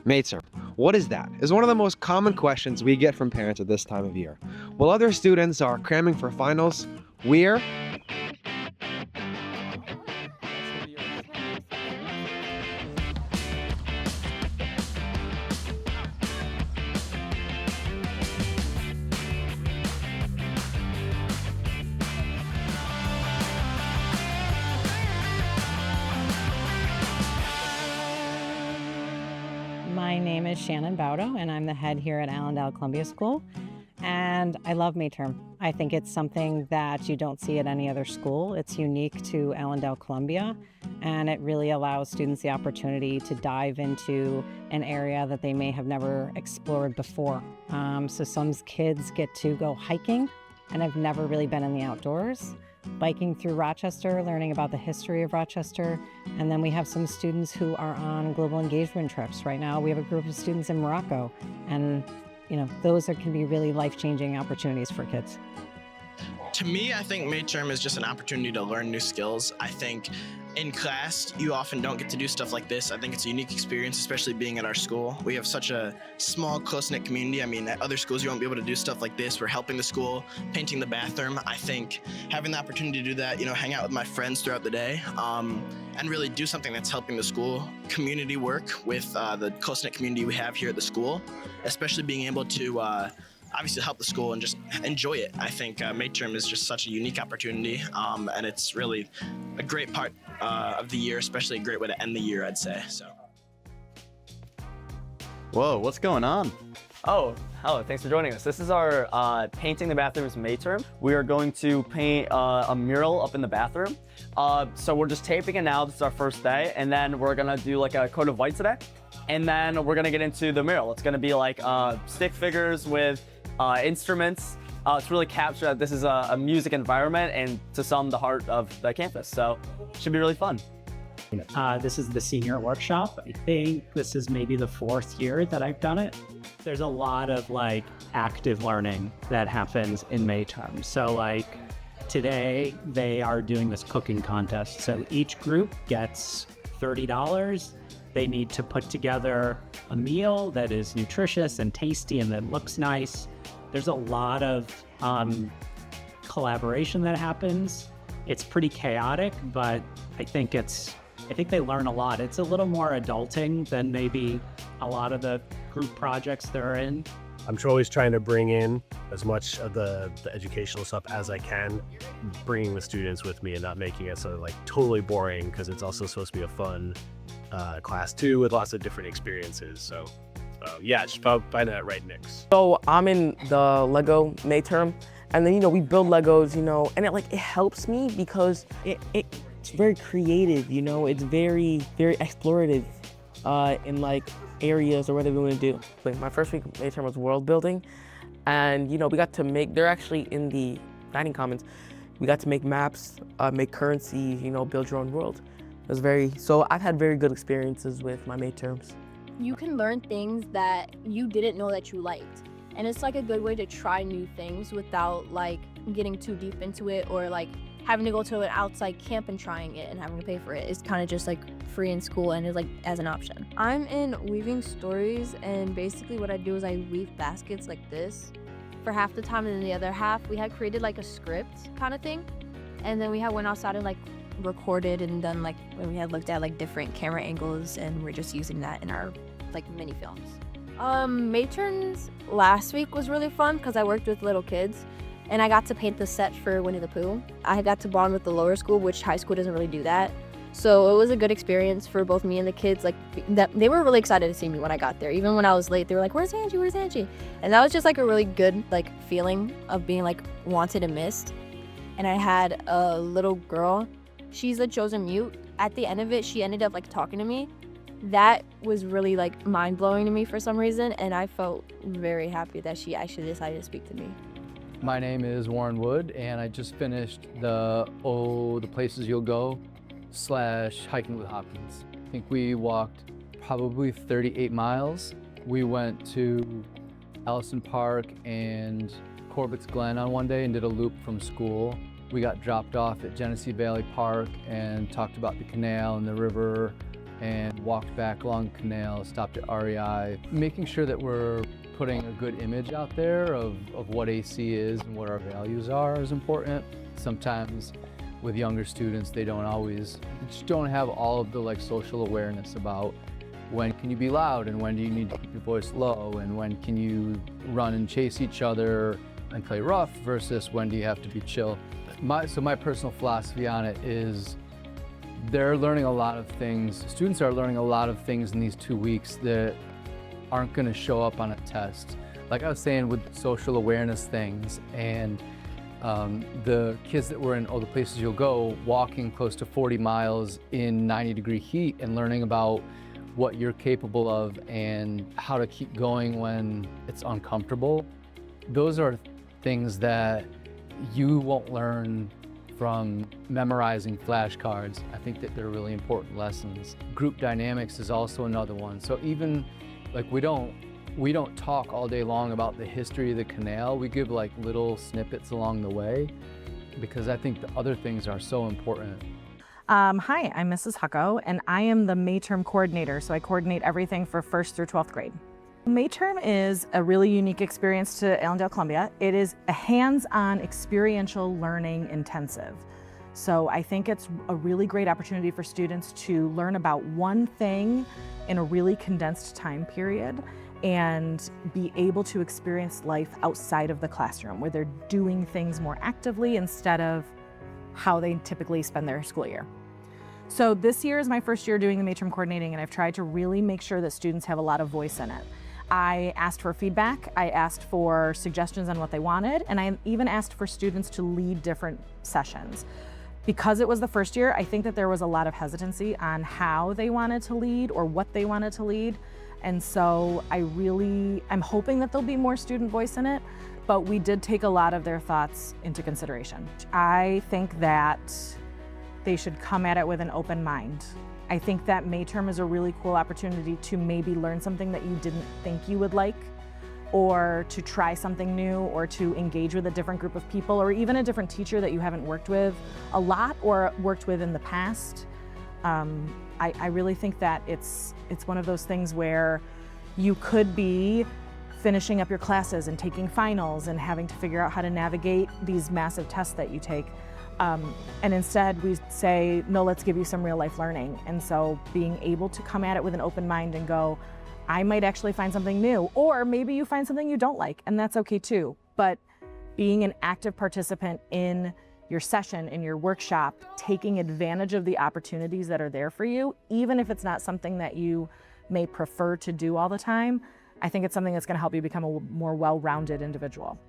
Mater, what is that? Is one of the most common questions we get from parents at this time of year. While other students are cramming for finals, we're My name is Shannon Baudo, and I'm the head here at Allendale Columbia School. And I love midterm. I think it's something that you don't see at any other school. It's unique to Allendale Columbia, and it really allows students the opportunity to dive into an area that they may have never explored before. So some kids get to go hiking, and I've never really been in the outdoors. Biking through Rochester, learning about the history of Rochester. And then we have some students who are on global engagement trips. Right now, we have a group of students in Morocco. And, those can be really life-changing opportunities for kids. To me, I think midterm is just an opportunity to learn new skills. I think in class, you often don't get to do stuff like this. I think it's a unique experience, especially being at our school. We have such a small, close-knit community. I mean, at other schools, you won't be able to do stuff like this. We're helping the school, painting the bathroom. I think having the opportunity to do that, hang out with my friends throughout the day, and really do something that's helping the school community work with the close-knit community we have here at the school, especially being able to obviously help the school and just enjoy it. I think midterm is just such a unique opportunity, and it's really a great part of the year, especially a great way to end the year, I'd say. So. Whoa, what's going on? Oh, hello, thanks for joining us. This is our Painting the Bathrooms midterm. We are going to paint a mural up in the bathroom. So we're just taping it now. This is our first day, and then we're gonna do like a coat of white today. And then we're gonna get into the mural. It's gonna be like stick figures with instruments to really capture that this is a music environment and to sum the heart of the campus. So it should be really fun. This is the senior workshop. I think this is maybe the 4th year that I've done it. There's a lot of active learning that happens in May term. So today they are doing this cooking contest. So each group gets $30. They need to put together a meal that is nutritious and tasty and that looks nice. There's a lot of collaboration that happens. It's pretty chaotic, but I think they learn a lot. It's a little more adulting than maybe a lot of the group projects they're in. I'm always trying to bring in as much of the educational stuff as I can, bringing the students with me and not making it so totally boring, because it's also supposed to be a fun class too with lots of different experiences. So yeah, just find that right mix. So I'm in the Lego May term, and then we build Legos, and it helps me because it's very creative, it's very, very explorative in areas or whatever we want to do. My first week May term was world building, and we got to they're actually in the dining commons. We got to make maps, make currency, build your own world. So I've had very good experiences with my May terms. You can learn things that you didn't know that you liked. And it's a good way to try new things without getting too deep into it, or having to go to an outside camp and trying it and having to pay for it. It's kind of just free in school and is as an option. I'm in weaving stories, and basically what I do is I weave baskets like this for half the time, and then the other half we had created a script kind of thing. And then we had went outside and recorded and done when we had looked at different camera angles, and we're just using that in our mini films. Materns last week was really fun because I worked with little kids and I got to paint the set for Winnie the Pooh. I got to bond with the lower school, which high school doesn't really do that. So it was a good experience for both me and the kids. That they were really excited to see me when I got there. Even when I was late, they were like, "Where's Angie? Where's Angie?" And that was just a really good feeling of being wanted and missed. And I had a little girl. She's a chosen mute. At the end of it, she ended up talking to me. That was really mind-blowing to me for some reason, and I felt very happy that she actually decided to speak to me. My name is Warren Wood, and I just finished the Places You'll Go / Hiking with Hopkins. I think we walked probably 38 miles. We went to Ellison Park and Corbett's Glen on one day and did a loop from school. We got dropped off at Genesee Valley Park and talked about the canal and the river and walked back along the canal, stopped at REI, making sure that we're putting a good image out there of what AC is and what our values are is important. Sometimes with younger students, they just don't have all of the like social awareness about when can you be loud and when do you need to keep your voice low and when can you run and chase each other and play rough versus when do you have to be chill. So my personal philosophy on it is they're learning a lot of things. Students are learning a lot of things in these 2 weeks that aren't going to show up on a test. Like I was saying with social awareness things and the kids that were in All the Places You'll Go, walking close to 40 miles in 90-degree heat and learning about what you're capable of and how to keep going when it's uncomfortable. Those are things that you won't learn from memorizing flashcards. I think that they're really important lessons. Group dynamics is also another one. So even like we don't talk all day long about the history of the canal. We give like little snippets along the way because I think the other things are so important. Hi, I'm Mrs. Hucko, and I am the May Term coordinator, so I coordinate everything for 1st through 12th grade. May Term is a really unique experience to Allendale Columbia. It is a hands-on experiential learning intensive. So I think it's a really great opportunity for students to learn about one thing in a really condensed time period and be able to experience life outside of the classroom where they're doing things more actively instead of how they typically spend their school year. So this year is my first year doing the May Term coordinating, and I've tried to really make sure that students have a lot of voice in it. I asked for feedback, I asked for suggestions on what they wanted, and I even asked for students to lead different sessions. Because it was the first year, I think that there was a lot of hesitancy on how they wanted to lead or what they wanted to lead. And so I'm hoping that there'll be more student voice in it, but we did take a lot of their thoughts into consideration. I think that they should come at it with an open mind. I think that May Term is a really cool opportunity to maybe learn something that you didn't think you would like, or to try something new, or to engage with a different group of people, or even a different teacher that you haven't worked with a lot or worked with in the past. I really think that it's one of those things where you could be finishing up your classes and taking finals and having to figure out how to navigate these massive tests that you take. And instead we say, no, let's give you some real life learning. And so being able to come at it with an open mind and go, I might actually find something new, or maybe you find something you don't like, and that's okay too. But being an active participant in your session, in your workshop, taking advantage of the opportunities that are there for you, even if it's not something that you may prefer to do all the time, I think it's something that's going to help you become a more well-rounded individual.